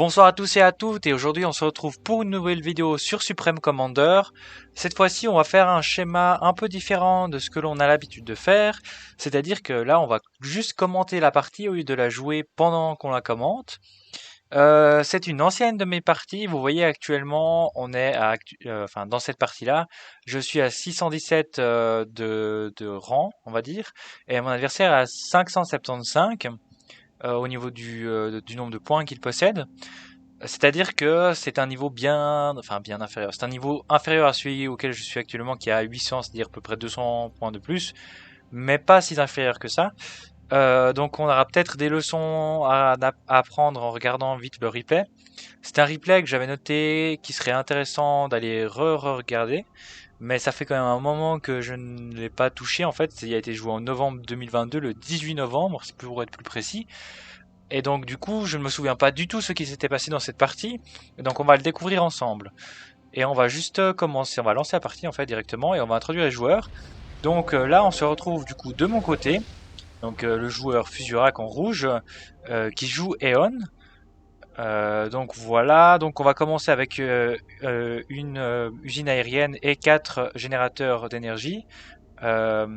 Bonsoir à tous et à toutes, et aujourd'hui on se retrouve pour une nouvelle vidéo sur Supreme Commander. Cette fois-ci on va faire un schéma un peu différent de ce que l'on a l'habitude de faire, c'est-à-dire que là on va juste commenter la partie au lieu de la jouer pendant qu'on la commente. C'est une ancienne de mes parties, vous voyez actuellement on est enfin, dans cette partie-là, je suis à 617 de rang on va dire, et mon adversaire à 575 au niveau du nombre de points qu'il possède. C'est-à-dire que c'est un niveau bien inférieur. C'est un niveau inférieur à celui auquel je suis actuellement, qui est à 800, c'est-à-dire à peu près 200 points de plus, mais pas si inférieur que ça. Donc on aura peut-être des leçons à apprendre en regardant vite le replay. C'est un replay que j'avais noté qui serait intéressant d'aller re-regarder, mais ça fait quand même un moment que je ne l'ai pas touché en fait. Il a été joué en novembre 2022, le 18 novembre, c'est pour être plus précis. Et donc du coup, je ne me souviens pas du tout ce qui s'était passé dans cette partie. Et donc on va le découvrir ensemble. Et on va juste commencer, on va lancer la partie en fait directement et on va introduire les joueurs. Donc là, on se retrouve du coup de mon côté. Donc le joueur Fusiorac en rouge qui joue Eon. Donc voilà, donc on va commencer avec une usine aérienne et 4 générateurs d'énergie. Alors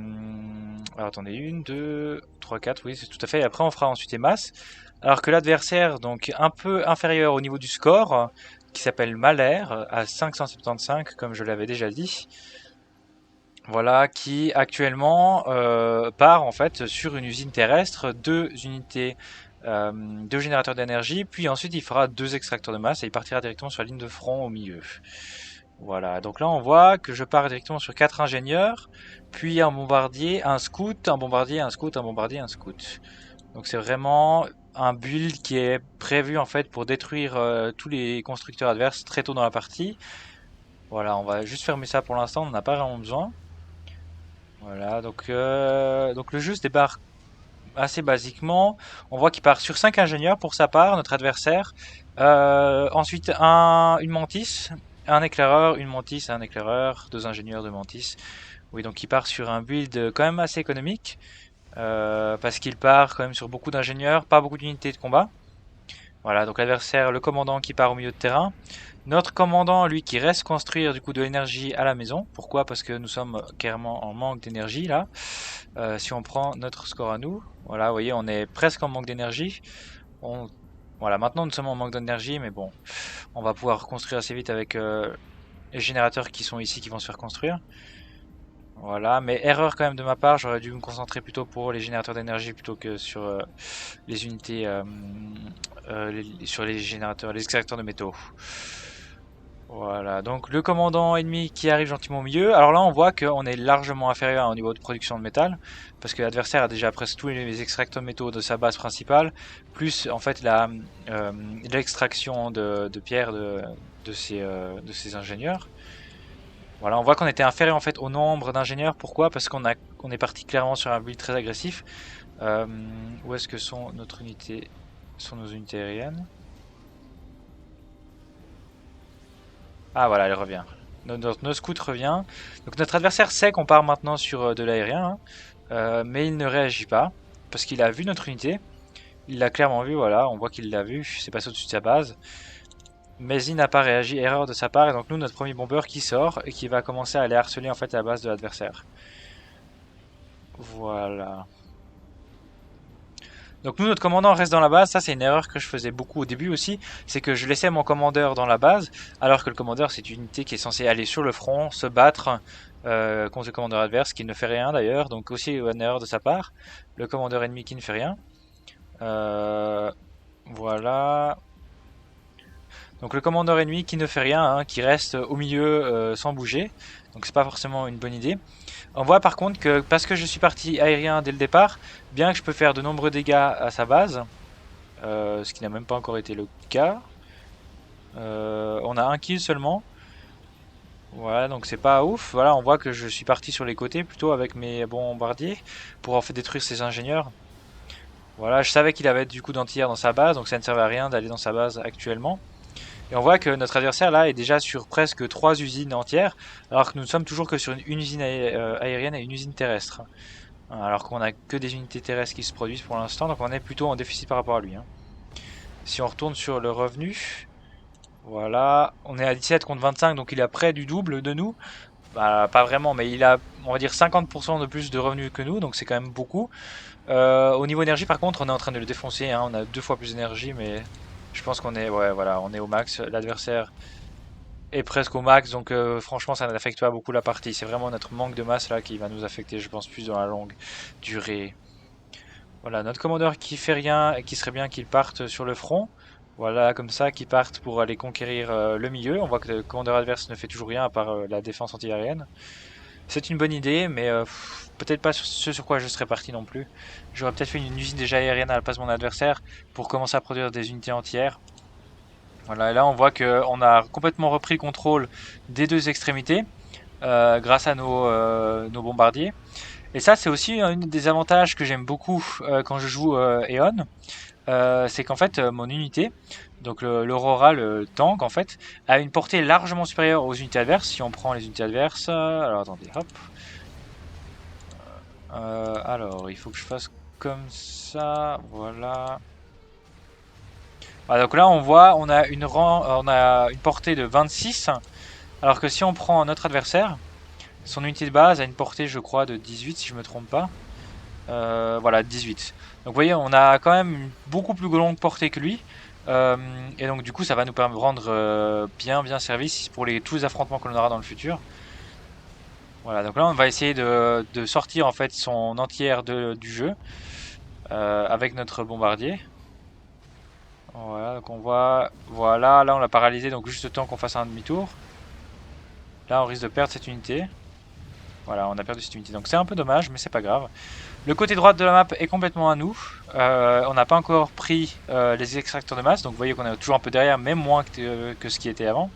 attendez, 1, 2, 3, 4, oui c'est tout à fait. Et après on fera ensuite les masses. Alors que l'adversaire, donc un peu inférieur au niveau du score, qui s'appelle Mahler, à 575, comme je l'avais déjà dit. Voilà, qui actuellement part en fait sur une usine terrestre, deux unités, deux générateurs d'énergie, puis ensuite il fera deux extracteurs de masse et il partira directement sur la ligne de front au milieu. Voilà, donc là on voit que je pars directement sur 4 ingénieurs, puis un bombardier, un scout, un bombardier, un scout, un bombardier, un scout. Donc c'est vraiment un build qui est prévu en fait pour détruire tous les constructeurs adverses très tôt dans la partie. Voilà, on va juste fermer ça pour l'instant, on n'en a pas vraiment besoin. Voilà, donc le jeu se débarque assez basiquement. On voit qu'il part sur 5 ingénieurs pour sa part, notre adversaire. Ensuite, une mantis, un éclaireur, une mantis, un éclaireur, deux ingénieurs, deux mantis. Oui, donc il part sur un build quand même assez économique. Parce qu'il part quand même sur beaucoup d'ingénieurs, pas beaucoup d'unités de combat. Voilà, donc l'adversaire, le commandant qui part au milieu de terrain. Notre commandant, lui, qui reste construire du coup de l'énergie à la maison. Pourquoi? Parce que nous sommes carrément en manque d'énergie là. Si on prend notre score à nous, voilà, vous voyez, on est presque en manque d'énergie. Voilà, maintenant nous sommes en manque d'énergie, mais bon, on va pouvoir construire assez vite avec les générateurs qui sont ici, qui vont se faire construire. Voilà, mais erreur quand même de ma part, j'aurais dû me concentrer plutôt pour les générateurs d'énergie plutôt que sur les unités, sur les générateurs, les extracteurs de métaux. Voilà, donc le commandant ennemi qui arrive gentiment au milieu. Alors là, on voit qu'on est largement inférieur au niveau de production de métal, parce que l'adversaire a déjà presque tous les extracteurs de métaux de sa base principale, plus en fait l'extraction de pierres de ces ingénieurs. Voilà, on voit qu'on était inférieur en fait au nombre d'ingénieurs. Pourquoi? Parce qu'on est parti clairement sur un build très agressif. Où est-ce que sont nos unités aériennes? Ah voilà, elle revient. Notre scout revient. Donc notre adversaire sait qu'on part maintenant sur de l'aérien, hein. Mais il ne réagit pas parce qu'il a vu notre unité. Il l'a clairement vu, voilà, on voit qu'il l'a vu. C'est passé au-dessus de sa base. Mais il n'a pas réagi, erreur de sa part, et donc nous, notre premier bomber qui sort et qui va commencer à aller harceler en fait la base de l'adversaire. Voilà. Donc nous, notre commandant reste dans la base. Ça, c'est une erreur que je faisais beaucoup au début aussi. C'est que je laissais mon commandeur dans la base, alors que le commandeur, c'est une unité qui est censée aller sur le front, se battre contre le commandeur adverse, qui ne fait rien d'ailleurs. Donc aussi une erreur de sa part. Le commandeur ennemi qui ne fait rien. Voilà. Donc le commandeur ennemi qui ne fait rien, hein, qui reste au milieu sans bouger. Donc c'est pas forcément une bonne idée. On voit par contre que parce que je suis parti aérien dès le départ, bien que je peux faire de nombreux dégâts à sa base, ce qui n'a même pas encore été le cas. On a un kill seulement. Voilà, donc c'est pas ouf. Voilà, on voit que je suis parti sur les côtés plutôt avec mes bombardiers pour en fait détruire ses ingénieurs. Voilà, je savais qu'il avait du coup d'anti-air dans sa base, donc ça ne servait à rien d'aller dans sa base actuellement. Et on voit que notre adversaire là est déjà sur presque 3 usines entières, alors que nous ne sommes toujours que sur une usine aérienne et une usine terrestre. Alors qu'on a que des unités terrestres qui se produisent pour l'instant, donc on est plutôt en déficit par rapport à lui, hein. Si on retourne sur le revenu, voilà, on est à 17 contre 25, donc il est près du double de nous. Bah, pas vraiment, mais il a, on va dire 50% de plus de revenus que nous, donc c'est quand même beaucoup. Au niveau énergie, par contre, on est en train de le défoncer, hein, on a 2 fois plus d'énergie, mais je pense qu'on est, ouais, voilà, on est au max. L'adversaire est presque au max, donc franchement, ça n'affecte pas beaucoup la partie. C'est vraiment notre manque de masse là qui va nous affecter, je pense, plus dans la longue durée. Voilà, notre commandeur qui fait rien et qui serait bien qu'il parte sur le front. Voilà, comme ça, qu'il parte pour aller conquérir le milieu. On voit que le commandeur adverse ne fait toujours rien à part la défense antiaérienne. C'est une bonne idée, mais peut-être pas ce sur quoi je serais parti non plus. J'aurais peut-être fait une usine déjà aérienne à la place de mon adversaire pour commencer à produire des unités entières. Voilà, et là on voit qu'on a complètement repris le contrôle des 2 extrémités grâce à nos bombardiers. Et ça, c'est aussi un des avantages que j'aime beaucoup quand je joue Eon. C'est qu'en fait, mon unité, donc l'Aurora, le tank, en fait, a une portée largement supérieure aux unités adverses. Si on prend les unités adverses, alors attendez, hop. Alors, il faut que je fasse comme ça, voilà. Voilà, donc là, on voit, on a une portée de 26, alors que si on prend notre adversaire, son unité de base a une portée, je crois, de 18, si je me trompe pas. Voilà, 18. Donc vous voyez, on a quand même une beaucoup plus longue portée que lui. Et donc du coup, ça va nous permettre de rendre bien service pour tous les affrontements que l'on aura dans le futur. Voilà, donc là, on va essayer de sortir en fait son entière du jeu avec notre bombardier. Voilà, donc on voit, voilà, là on l'a paralysé, donc juste le temps qu'on fasse un demi-tour. Là, on risque de perdre cette unité. Voilà, on a perdu cette unité, donc c'est un peu dommage, mais c'est pas grave. Le côté droit de la map est complètement à nous. On n'a pas encore pris les extracteurs de masse, donc vous voyez qu'on est toujours un peu derrière, même moins que ce qui était avant.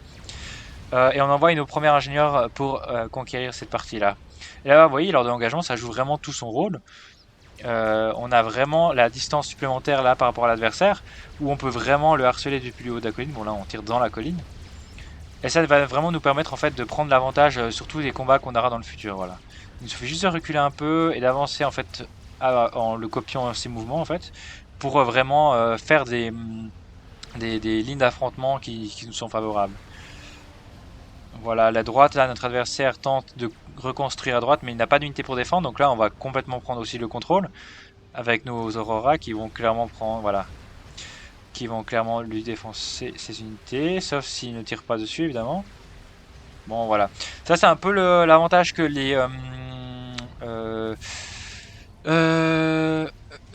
Et on envoie nos premiers ingénieurs pour conquérir cette partie-là. Et là, vous voyez, lors de l'engagement, ça joue vraiment tout son rôle. On a vraiment la distance supplémentaire là par rapport à l'adversaire, où on peut vraiment le harceler depuis le haut de la colline. Bon là, on tire dans la colline. Et ça va vraiment nous permettre en fait de prendre l'avantage sur tous les combats qu'on aura dans le futur. Voilà. Il suffit juste de reculer un peu et d'avancer en fait en le copiant ses mouvements en fait pour vraiment faire des lignes d'affrontement qui nous sont favorables. Voilà, la droite là, notre adversaire tente de reconstruire à droite, mais il n'a pas d'unité pour défendre. Donc là, on va complètement prendre aussi le contrôle avec nos Aurora qui vont clairement prendre, voilà, qui vont clairement lui défoncer ses unités, sauf s'il ne tire pas dessus évidemment. Bon voilà, ça c'est un peu l'avantage que euh,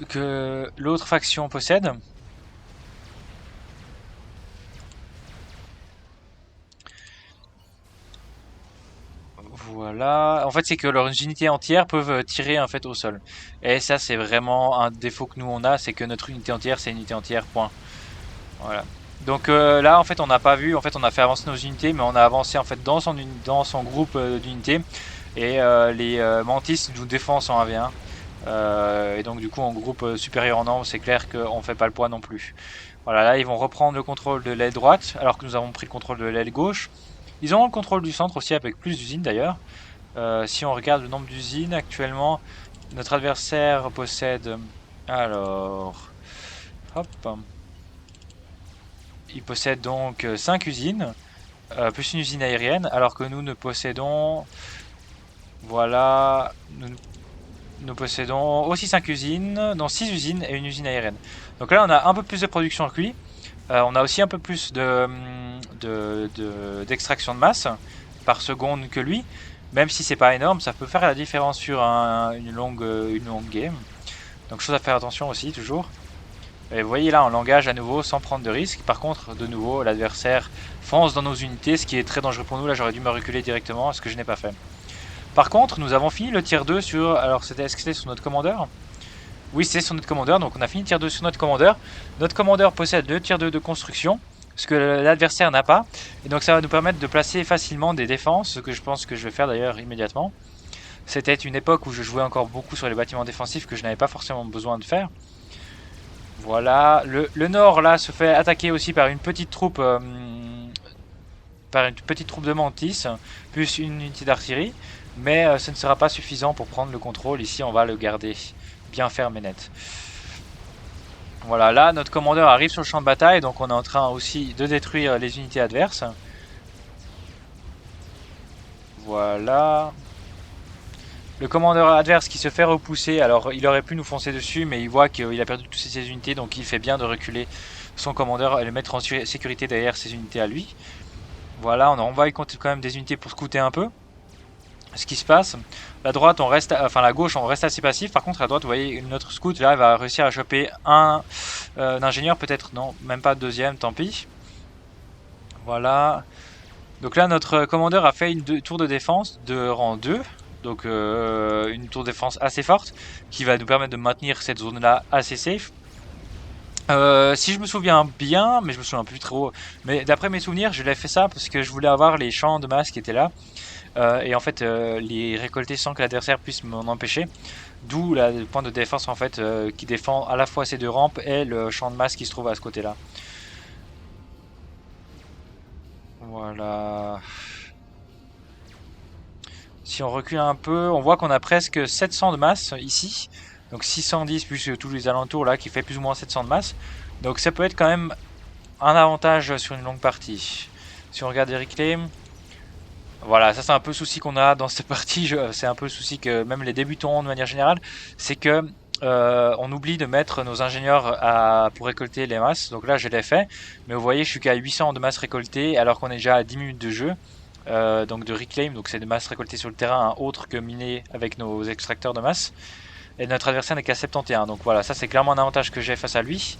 que l'autre faction possède. Voilà, en fait c'est que leurs unités entières peuvent tirer en fait au sol. Et ça c'est vraiment un défaut que nous on a, c'est que notre unité entière c'est une unité entière, point. Voilà. Donc là en fait on n'a pas vu, en fait on a fait avancer nos unités, mais on a avancé en fait dans son groupe d'unités. Et les Mantis nous défendent en 1v1. Et donc du coup en groupe supérieur en nombre, c'est clair qu'on fait pas le poids non plus. Voilà, là ils vont reprendre le contrôle de l'aile droite, alors que nous avons pris le contrôle de l'aile gauche. Ils ont le contrôle du centre aussi, avec plus d'usines d'ailleurs. Si on regarde le nombre d'usines actuellement, notre adversaire possède... Alors... Hop. Il possède donc 5 usines, plus une usine aérienne, alors que nous ne possédons... Voilà... Nous possédons aussi 5 usines, dont 6 usines et une usine aérienne. Donc là on a un peu plus de production que lui. On a aussi un peu plus d'extraction de masse par seconde que lui. Même si c'est pas énorme, ça peut faire la différence sur une longue game. Donc chose à faire attention aussi toujours. Et vous voyez là on l'engage à nouveau sans prendre de risque. Par contre de nouveau l'adversaire fonce dans nos unités, ce qui est très dangereux pour nous. Là j'aurais dû me reculer directement, ce que je n'ai pas fait. Par contre nous avons fini le tier 2 sur... Alors est-ce que c'était sur notre commandeur? Oui, c'est sur notre commandeur, donc on a fini tier 2 sur notre commandeur. Notre commandeur possède le tier 2 de construction, ce que l'adversaire n'a pas. Et donc ça va nous permettre de placer facilement des défenses, ce que je pense que je vais faire d'ailleurs immédiatement. C'était une époque où je jouais encore beaucoup sur les bâtiments défensifs que je n'avais pas forcément besoin de faire. Voilà, le nord là se fait attaquer aussi par une petite troupe de Mantis, plus une unité d'artillerie. Mais ce ne sera pas suffisant pour prendre le contrôle, ici on va le garder bien ferme et net. Voilà, là notre commandeur arrive sur le champ de bataille, donc on est en train aussi de détruire les unités adverses. Voilà. Le commandeur adverse qui se fait repousser, alors il aurait pu nous foncer dessus, mais il voit qu'il a perdu toutes ses unités, donc il fait bien de reculer son commandeur et le mettre en sécurité derrière ses unités à lui. Voilà, on va y compter quand même des unités pour scouter un peu ce qui se passe. La droite, on reste, enfin la gauche, on reste assez passif. Par contre, à droite, vous voyez, notre scout là, il va réussir à choper un ingénieur, peut-être, non, même pas deuxième, tant pis. Voilà. Donc là, notre commandeur a fait une tour de défense de rang 2. Donc une tour de défense assez forte qui va nous permettre de maintenir cette zone là assez safe. Si je me souviens bien, mais je me souviens plus trop, mais d'après mes souvenirs, je l'ai fait ça parce que je voulais avoir les champs de masse qui étaient là. Et en fait les récolter sans que l'adversaire puisse m'en empêcher. D'où le point de défense en fait qui défend à la fois ces deux rampes et le champ de masse qui se trouve à ce côté là. Voilà. Si on recule un peu, on voit qu'on a presque 700 de masse ici. Donc 610 plus tous les alentours là qui fait plus ou moins 700 de masse. Donc ça peut être quand même un avantage sur une longue partie. Si on regarde les reclaims, voilà, ça c'est un peu le souci qu'on a dans cette partie, c'est un peu le souci que même les débutants ont de manière générale, c'est que on oublie de mettre nos ingénieurs pour récolter les masses. Donc là je l'ai fait, mais vous voyez je suis qu'à 800 de masse récoltée alors qu'on est déjà à 10 minutes de jeu. Donc de reclaim, donc c'est des masses récoltées sur le terrain, hein, autre que minées avec nos extracteurs de masse. Et notre adversaire n'est qu'à 71, donc voilà, ça c'est clairement un avantage que j'ai face à lui.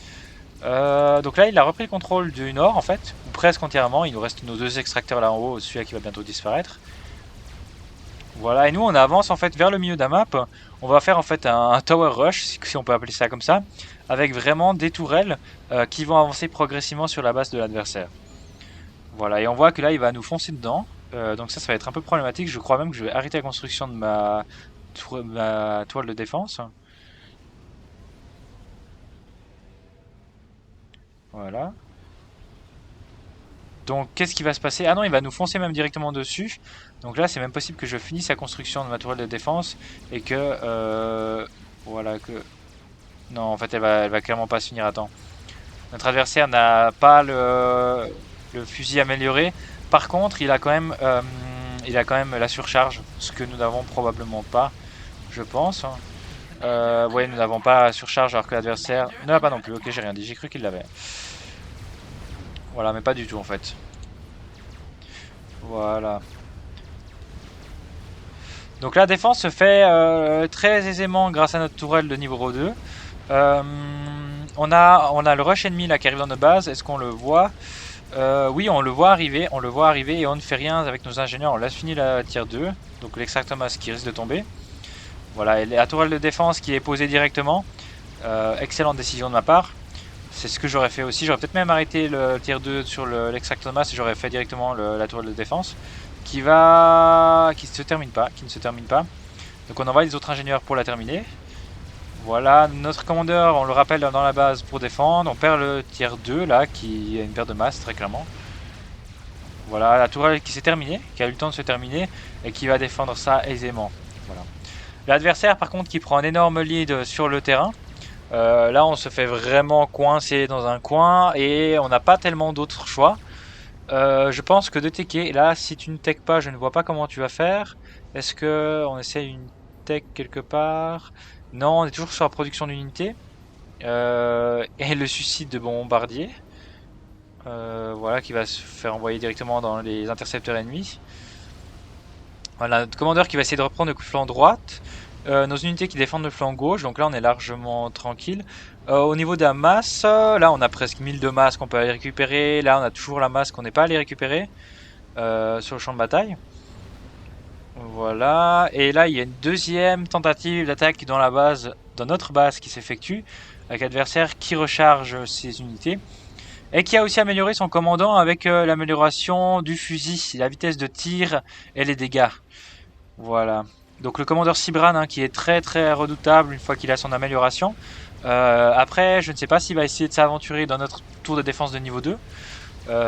Donc là il a repris le contrôle du nord en fait, ou presque entièrement, il nous reste nos deux extracteurs là en haut, celui-là qui va bientôt disparaître. Voilà, et nous on avance en fait vers le milieu de la map, on va faire en fait un tower rush, si on peut appeler ça comme ça, avec vraiment des tourelles qui vont avancer progressivement sur la base de l'adversaire. Voilà, et on voit que là il va nous foncer dedans, donc ça va être un peu problématique, je crois même que je vais arrêter la construction de ma toile de défense. Voilà. Donc qu'est-ce qui va se passer? Ah non, il va nous foncer même directement dessus. Donc là, c'est même possible que je finisse la construction de ma tourelle de défense et que voilà que non, en fait, elle va clairement pas se finir à temps. Notre adversaire n'a pas le fusil amélioré. Par contre, il a quand même la surcharge, ce que nous n'avons probablement pas, je pense. Ouais, nous n'avons pas la surcharge alors que l'adversaire ne l'a pas non plus. Ok, j'ai rien dit, j'ai cru qu'il l'avait. Voilà, mais pas du tout en fait. Voilà. Donc la défense se fait très aisément grâce à notre tourelle de niveau 2. On a le rush ennemi là qui arrive dans notre base. Est-ce qu'on le voit? Oui, on le voit arriver et on ne fait rien avec nos ingénieurs. On laisse finir la tier 2, donc l'extracteur masse qui risque de tomber. Voilà, et la tourelle de défense qui est posée directement. Excellente décision de ma part. C'est ce que j'aurais fait aussi. J'aurais peut-être même arrêté le tier 2 sur l'extracteur masse et j'aurais fait directement la tourelle de défense qui ne se termine pas. Donc on envoie les autres ingénieurs pour la terminer. Voilà, notre commandeur, on le rappelle dans la base pour défendre. On perd le tier 2 là, qui a une perte de masse très clairement. Voilà, la tourelle qui s'est terminée, qui a eu le temps de se terminer et qui va défendre ça aisément. Voilà. L'adversaire par contre qui prend un énorme lead sur le terrain. Là on se fait vraiment coincer dans un coin et on n'a pas tellement d'autres choix. Je pense que de techer, là si tu ne tech pas je ne vois pas comment tu vas faire. Est-ce que on essaye une tech quelque part? Non, on est toujours sur la production d'unités. Et le suicide de bombardier. Voilà, qui va se faire envoyer directement dans les intercepteurs ennemis. Voilà, notre commandeur qui va essayer de reprendre le flanc droite. Nos unités qui défendent le flanc gauche, donc là on est largement tranquille. Au niveau de la masse, là on a presque 1000 de masse qu'on peut aller récupérer. Là on a toujours la masse qu'on n'est pas allé récupérer sur le champ de bataille. Voilà, et là il y a une deuxième tentative d'attaque dans notre base qui s'effectue, avec l'adversaire qui recharge ses unités, et qui a aussi amélioré son commandant avec l'amélioration du fusil, la vitesse de tir et les dégâts. Voilà. Donc le commandeur Sibran hein, qui est très très redoutable une fois qu'il a son amélioration. Après, je ne sais pas s'il va essayer de s'aventurer dans notre tour de défense de niveau 2.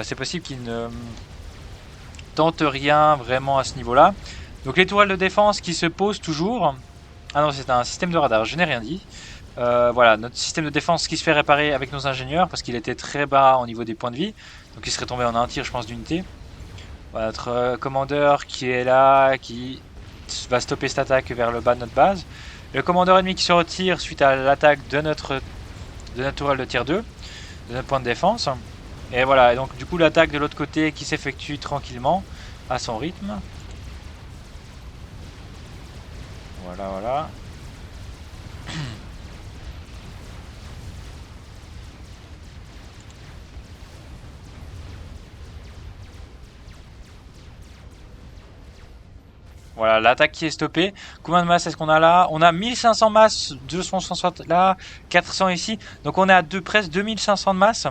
C'est possible qu'il ne tente rien vraiment à ce niveau-là. Donc les tourelles de défense qui se posent toujours. Ah non, c'est un système de radar, je n'ai rien dit. Voilà, notre système de défense qui se fait réparer avec nos ingénieurs parce qu'il était très bas au niveau des points de vie. Donc il serait tombé en un tir, je pense, d'unité. Voilà, notre commandeur qui est là, qui va stopper cette attaque vers le bas de notre base. Le commandeur ennemi qui se retire suite à l'attaque de notre tourelle de tier 2, de notre point de défense. Et voilà, et donc du coup l'attaque de l'autre côté qui s'effectue tranquillement à son rythme. Voilà, voilà. Voilà, l'attaque qui est stoppée. Combien de masses est-ce qu'on a là? On a 1500 masses, 260 là, 400 ici. Donc on est à presque 2500 de masse.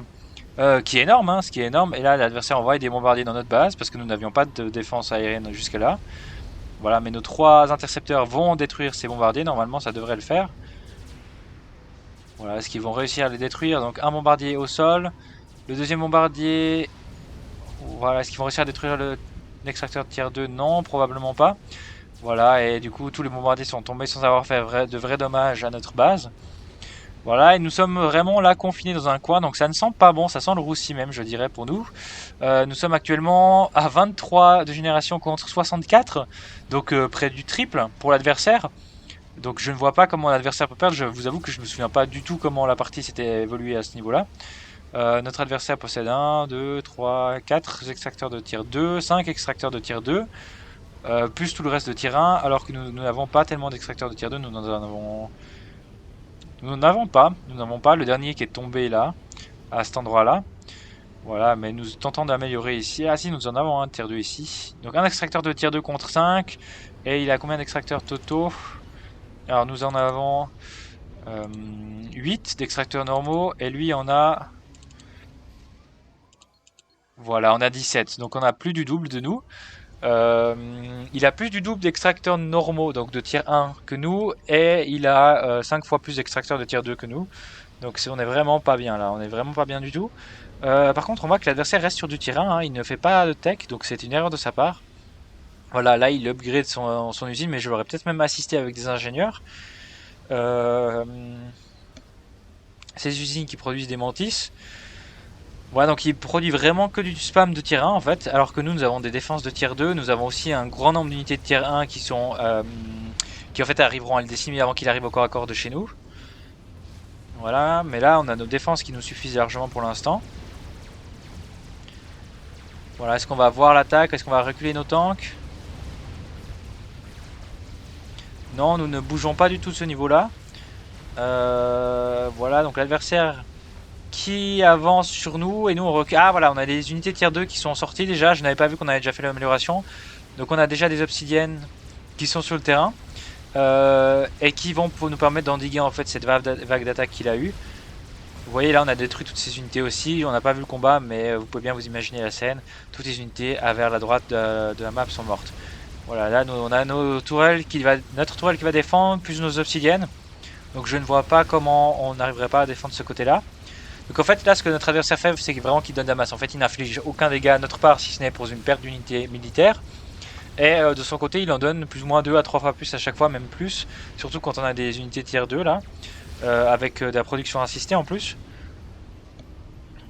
Qui est énorme, hein, ce qui est énorme. Et là, l'adversaire envoie des bombardiers dans notre base parce que nous n'avions pas de défense aérienne jusque là. Voilà, mais nos 3 intercepteurs vont détruire ces bombardiers. Normalement, ça devrait le faire. Voilà, est-ce qu'ils vont réussir à les détruire? Donc un bombardier au sol. Le deuxième bombardier... Voilà, est-ce qu'ils vont réussir à détruire l'extracteur de tier 2? Non, probablement pas. Voilà, et du coup, tous les bombardiers sont tombés sans avoir fait de vrais dommages à notre base. Voilà, et nous sommes vraiment là confinés dans un coin, donc ça ne sent pas bon, ça sent le roussi même, je dirais, pour nous. Nous sommes actuellement à 23 de génération contre 64, donc près du triple pour l'adversaire. Donc je ne vois pas comment l'adversaire peut perdre, je vous avoue que je ne me souviens pas du tout comment la partie s'était évoluée à ce niveau-là. Notre adversaire possède 1, 2, 3, 4 extracteurs de tier 2, 5 extracteurs de tier 2, plus tout le reste de tier 1, alors que nous n'avons pas tellement d'extracteurs de tier 2, nous n'avons pas, le dernier qui est tombé là, à cet endroit-là. Voilà, mais nous tentons d'améliorer ici. Ah si, nous en avons un tier 2 ici. Donc un extracteur de tier 2 contre 5, et il a combien d'extracteurs totaux? Alors nous en avons 8 d'extracteurs normaux, et lui en a... Voilà, on a 17, donc on a plus du double de nous. Il a plus du double d'extracteurs normaux, donc de tier 1 que nous, et il a 5 fois plus d'extracteurs de tier 2 que nous. Donc on est vraiment pas bien là, on est vraiment pas bien du tout. Par contre, on voit que l'adversaire reste sur du tier 1, hein, il ne fait pas de tech, donc c'est une erreur de sa part. Voilà, là il upgrade son usine, mais je l'aurais peut-être même assisté avec des ingénieurs. Ces usines qui produisent des mantis. Voilà, donc il produit vraiment que du spam de tier 1 en fait, alors que nous avons des défenses de tier 2, nous avons aussi un grand nombre d'unités de tier 1 qui sont qui en fait arriveront à le décimer avant qu'il arrive au corps à corps de chez nous. Voilà, mais là on a nos défenses qui nous suffisent largement pour l'instant. Voilà, est-ce qu'on va voir l'attaque? Est-ce qu'on va reculer nos tanks? Non, nous ne bougeons pas du tout de ce niveau-là. Voilà, donc l'adversaire qui avance sur nous et nous on recule. Ah voilà, on a des unités tier 2 qui sont sorties déjà, je n'avais pas vu qu'on avait déjà fait l'amélioration. Donc on a déjà des obsidiennes qui sont sur le terrain et qui vont nous permettre d'endiguer en fait cette vague d'attaque qu'il a eu. Vous voyez là on a détruit toutes ces unités aussi, on n'a pas vu le combat mais vous pouvez bien vous imaginer la scène. Toutes les unités vers la droite de la map sont mortes. Voilà, là nous, on a notre tourelle qui va défendre plus nos obsidiennes. Donc je ne vois pas comment on n'arriverait pas à défendre ce côté là. Donc en fait là ce que notre adversaire fait c'est vraiment qu'il donne de la masse. En fait il n'inflige aucun dégât à notre part si ce n'est pour une perte d'unité militaire. Et de son côté il en donne plus ou moins 2 à 3 fois plus à chaque fois, même plus. Surtout quand on a des unités tier 2 là. Avec de la production assistée en plus.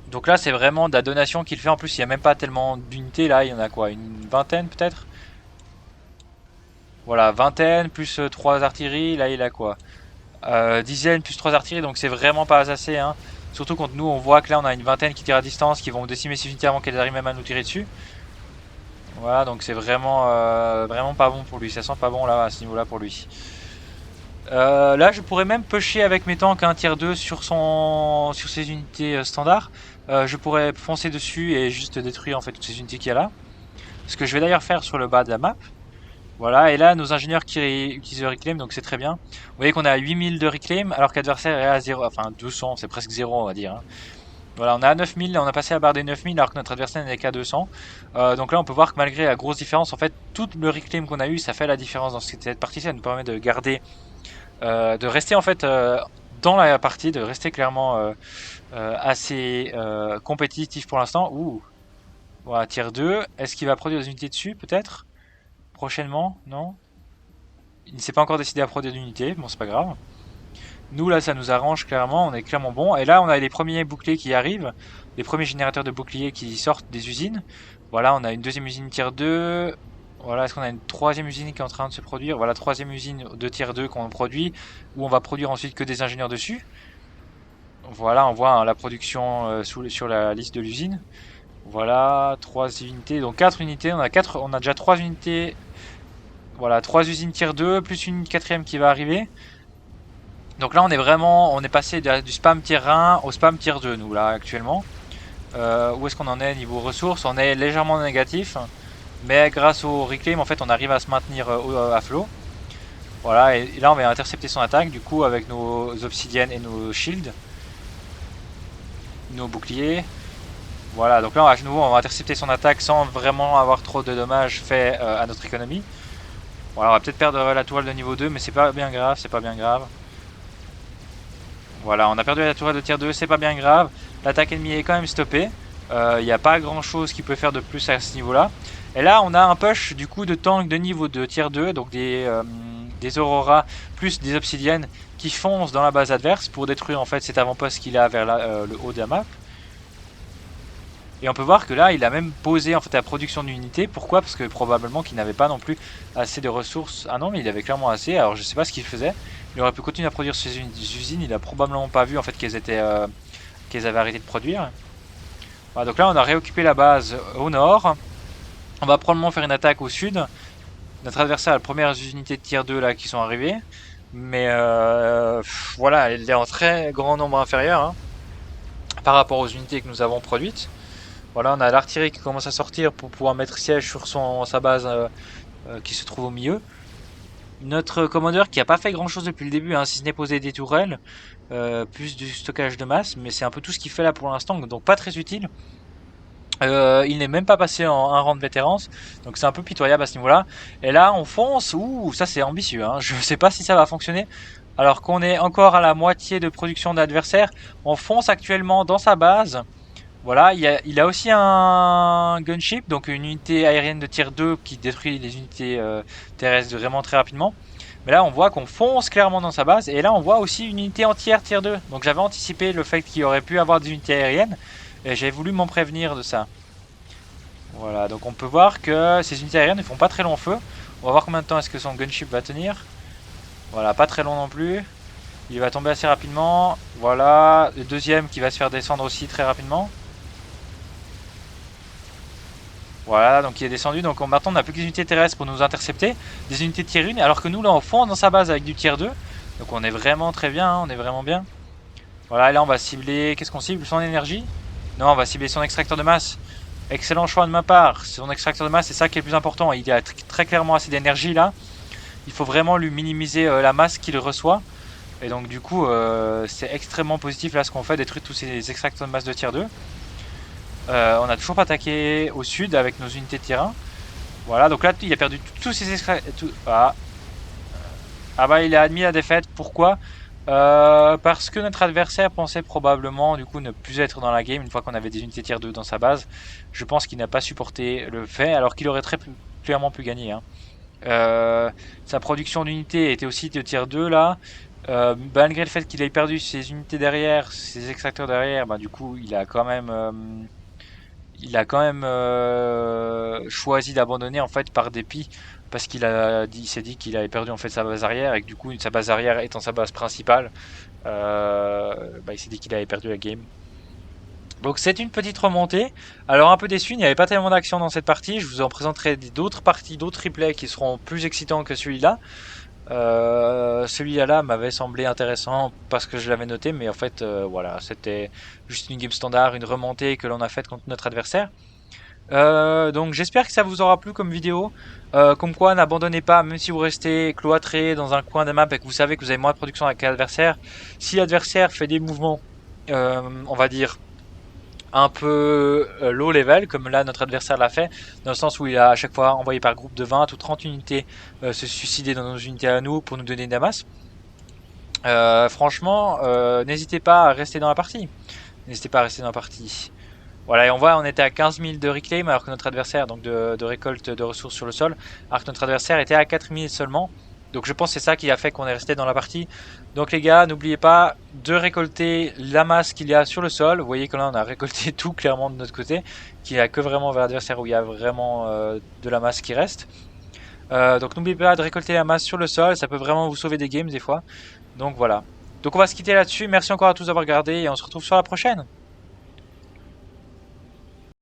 Donc là c'est vraiment de la donation qu'il fait. En plus il n'y a même pas tellement d'unités là. Il y en a quoi, une vingtaine peut-être. Voilà, vingtaine plus 3 artilleries. Là il a quoi, dizaine plus 3 artilleries. Donc c'est vraiment pas assez hein. Surtout quand nous on voit que là on a une vingtaine qui tire à distance, qui vont décimer ces unités avant qu'elles arrivent même à nous tirer dessus. Voilà, donc c'est vraiment, vraiment pas bon pour lui, ça sent pas bon là à ce niveau là pour lui. Là je pourrais même pusher avec mes tanks un tier 2 sur ses unités standards. Je pourrais foncer dessus et juste détruire en fait toutes ces unités qu'il y a là. Ce que je vais d'ailleurs faire sur le bas de la map. Voilà, et là nos ingénieurs qui utilisent le reclaim, donc c'est très bien. Vous voyez qu'on a 8000 de reclaim alors qu'adversaire est à 0, enfin 200, c'est presque 0 on va dire. Hein. Voilà, on est à 9000, on a passé la barre des 9000 alors que notre adversaire n'est qu'à 200. Donc là on peut voir que malgré la grosse différence, en fait tout le reclaim qu'on a eu, ça fait la différence dans cette partie. Ça nous permet de garder, de rester en fait dans la partie, de rester clairement assez compétitif pour l'instant. Ouh, voilà, tier 2, est-ce qu'il va produire des unités dessus peut-être prochainement? Non, il ne s'est pas encore décidé à produire d'unités, bon c'est pas grave. Nous là ça nous arrange clairement, on est clairement bon. Et là on a les premiers boucliers qui arrivent, les premiers générateurs de boucliers qui sortent des usines. Voilà, on a une deuxième usine tier 2. Voilà, est-ce qu'on a une troisième usine qui est en train de se produire? Voilà, troisième usine de tier 2 qu'on produit, où on va produire ensuite que des ingénieurs dessus. Voilà, on voit hein, la production sur la liste de l'usine. Voilà, 3 unités, donc 4 unités, on a déjà 3 unités. Voilà, 3 usines tier 2, plus une quatrième qui va arriver. Donc là on est passé du spam tier 1 au spam tier 2 nous là actuellement. Où est-ce qu'on en est niveau ressources? On est légèrement négatif. Mais grâce au reclaim en fait on arrive à se maintenir à flot. Voilà, et là on va intercepter son attaque du coup avec nos obsidiennes et nos shields. Nos boucliers. Voilà, donc là à nouveau on va intercepter son attaque sans vraiment avoir trop de dommages faits à notre économie. Voilà, on va peut-être perdre la tourelle de niveau 2 mais c'est pas bien grave, c'est pas bien grave. Voilà, on a perdu la tourelle de tier 2, c'est pas bien grave. L'attaque ennemie est quand même stoppée. Il n'y a pas grand chose qui peut faire de plus à ce niveau là. Et là on a un push du coup de tank de niveau de tier 2, donc des auroras plus des obsidiennes qui foncent dans la base adverse pour détruire en fait cet avant-poste qu'il a vers le haut de la map. Et on peut voir que là il a même posé en fait la production d'unités. Pourquoi? Parce que probablement qu'il n'avait pas non plus assez de ressources. Ah non, mais il avait clairement assez, alors je sais pas ce qu'il faisait. Il aurait pu continuer à produire ses usines, il a probablement pas vu en fait qu'elles avaient arrêté de produire. Voilà, donc là on a réoccupé la base au nord. On va probablement faire une attaque au sud. Notre adversaire a les premières unités de tier 2 là qui sont arrivées. Mais voilà, elle est en très grand nombre inférieur hein, par rapport aux unités que nous avons produites. Voilà, on a l'artillerie qui commence à sortir pour pouvoir mettre siège sur sa base qui se trouve au milieu. Notre commandeur qui a pas fait grand chose depuis le début, hein, si ce n'est poser des tourelles, plus du stockage de masse, mais c'est un peu tout ce qu'il fait là pour l'instant, donc pas très utile. Il n'est même pas passé en un rang de vétérance, donc c'est un peu pitoyable à ce niveau-là. Et là, on fonce, ouh, ça c'est ambitieux, hein. Je sais pas si ça va fonctionner. Alors qu'on est encore à la moitié de production d'adversaires, on fonce actuellement dans sa base. Voilà, il a aussi un gunship, donc une unité aérienne de tier 2 qui détruit les unités terrestres vraiment très rapidement. Mais là, on voit qu'on fonce clairement dans sa base. Et là, on voit aussi une unité entière tier 2. Donc j'avais anticipé le fait qu'il aurait pu avoir des unités aériennes. Et j'avais voulu m'en prévenir de ça. Voilà, donc on peut voir que ces unités aériennes ne font pas très long feu. On va voir combien de temps est-ce que son gunship va tenir. Voilà, pas très long non plus. Il va tomber assez rapidement. Voilà, le deuxième qui va se faire descendre aussi très rapidement. Voilà, donc il est descendu. Donc maintenant on n'a plus que des unités terrestres pour nous intercepter. Des unités de tier 1, alors que nous là on fonce dans sa base avec du tier 2. Donc on est vraiment très bien, hein, on est vraiment bien. Voilà, et là on va cibler, qu'est-ce qu'on cible? Son énergie? Non, on va cibler son extracteur de masse. Excellent choix de ma part. Son extracteur de masse, c'est ça qui est le plus important. Il a très clairement assez d'énergie là. Il faut vraiment lui minimiser la masse qu'il reçoit. Et donc du coup, c'est extrêmement positif là ce qu'on fait, détruire tous ces extracteurs de masse de tier 2. On a toujours pas attaqué au sud avec nos unités de terrain. Voilà, donc là il a perdu tous ses extracteurs. Ah bah il a admis la défaite. Pourquoi? Parce que notre adversaire pensait probablement du coup ne plus être dans la game une fois qu'on avait des unités tier 2 dans sa base. Je pense qu'il n'a pas supporté le fait alors qu'il aurait très clairement pu gagner. Hein. Sa production d'unités était aussi de tier 2 là. Malgré le fait qu'il ait perdu ses unités derrière, ses extracteurs derrière, bah du coup il a quand même choisi d'abandonner en fait par dépit parce il s'est dit qu'il avait perdu en fait sa base arrière et que du coup sa base arrière étant sa base principale, il s'est dit qu'il avait perdu la game. Donc c'est une petite remontée. Alors un peu déçu, il n'y avait pas tellement d'action dans cette partie. Je vous en présenterai d'autres parties, d'autres replays qui seront plus excitants que celui-là. Celui-là m'avait semblé intéressant parce que je l'avais noté, mais en fait voilà, c'était juste une game standard, une remontée que l'on a faite contre notre adversaire. Donc j'espère que ça vous aura plu comme vidéo. Comme quoi n'abandonnez pas, même si vous restez cloîtré dans un coin de map et que vous savez que vous avez moins de production avec l'adversaire. Si l'adversaire fait des mouvements, on va dire un peu low level, comme là notre adversaire l'a fait, dans le sens où il a à chaque fois envoyé par groupe de 20 ou 30 unités se suicider dans nos unités à nous pour nous donner de la masse. Franchement, n'hésitez pas à rester dans la partie. N'hésitez pas à rester dans la partie. Voilà, et on voit on était à 15 000 de reclaim alors que notre adversaire, donc de récolte de ressources sur le sol, alors que notre adversaire était à 4 000 seulement. Donc je pense que c'est ça qui a fait qu'on est resté dans la partie. Donc les gars, n'oubliez pas de récolter la masse qu'il y a sur le sol. Vous voyez que là on a récolté tout clairement de notre côté, qu'il n'y a que vraiment vers l'adversaire où il y a vraiment de la masse qui reste. Donc n'oubliez pas de récolter la masse sur le sol, ça peut vraiment vous sauver des games des fois. Donc voilà. Donc on va se quitter là-dessus. Merci encore à tous d'avoir regardé et on se retrouve sur la prochaine.